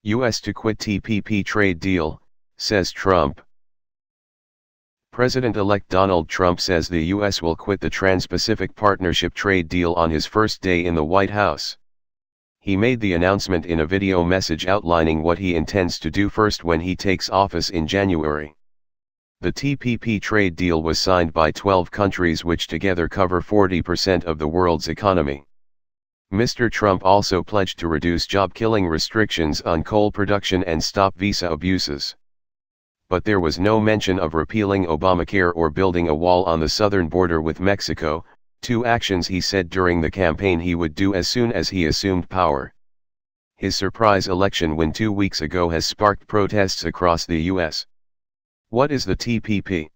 U.S. to quit TPP trade deal, says Trump. President-elect Donald Trump says the U.S. will quit the Trans-Pacific Partnership trade deal on his first day in the White House. He made the announcement in a video message outlining what he intends to do first when he takes office in January. The TPP trade deal was signed by 12 countries which together cover 40% of the world's economy. Mr. Trump also pledged to reduce job-killing restrictions on coal production and stop visa abuses. But there was no mention of repealing Obamacare or building a wall on the southern border with Mexico, two actions he said during the campaign he would do as soon as he assumed power. His surprise election win 2 weeks ago has sparked protests across the U.S. What is the TPP?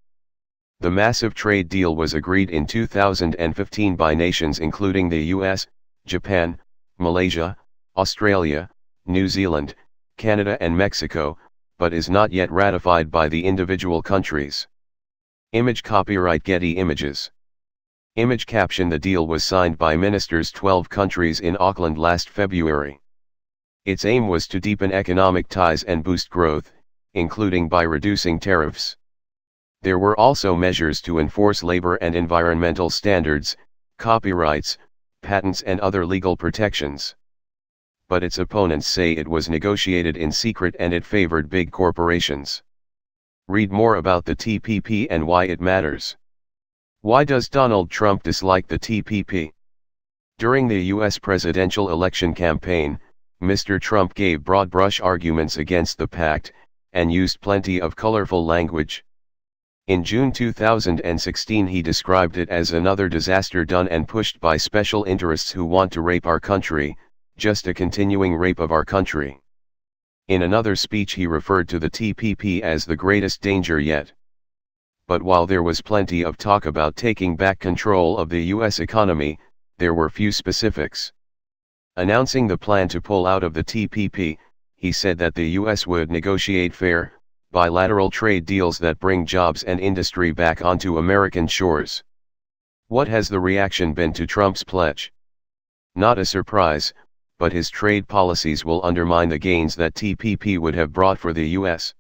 The massive trade deal was agreed in 2015 by nations including the U.S., Japan, Malaysia, Australia, New Zealand, Canada and Mexico, but is not yet ratified by the individual countries. Image copyright Getty Images. Image caption The deal was signed by ministers 12 countries in Auckland last February. Its aim was to deepen economic ties and boost growth, including by reducing tariffs. There were also measures to enforce labor and environmental standards, copyrights, patents and other legal protections. But its opponents say it was negotiated in secret and it favored big corporations. Read more about the TPP and why it matters. Why does Donald Trump dislike the TPP? During the U.S. presidential election campaign, Mr. Trump gave broad-brush arguments against the pact, and used plenty of colorful language. In June 2016 he described it as another disaster done and pushed by special interests who want to rape our country, just a continuing rape of our country. In another speech he referred to the TPP as the greatest danger yet. But while there was plenty of talk about taking back control of the U.S. economy, there were few specifics. Announcing the plan to pull out of the TPP, he said that the U.S. would negotiate fair, bilateral trade deals that bring jobs and industry back onto American shores. What has the reaction been to Trump's pledge? Not a surprise, but his trade policies will undermine the gains that TPP would have brought for the U.S.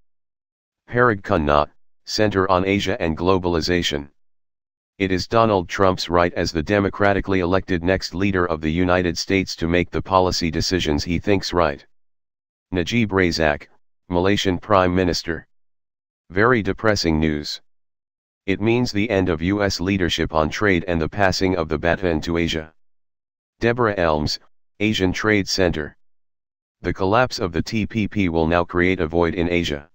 Parag Khanna, Center on Asia and Globalization. It is Donald Trump's right as the democratically elected next leader of the United States to make the policy decisions he thinks right. Najib Razak, Malaysian Prime Minister. Very depressing news. It means the end of U.S. leadership on trade and the passing of the baton to Asia. Deborah Elms, Asian Trade Center. The collapse of the TPP will now create a void in Asia.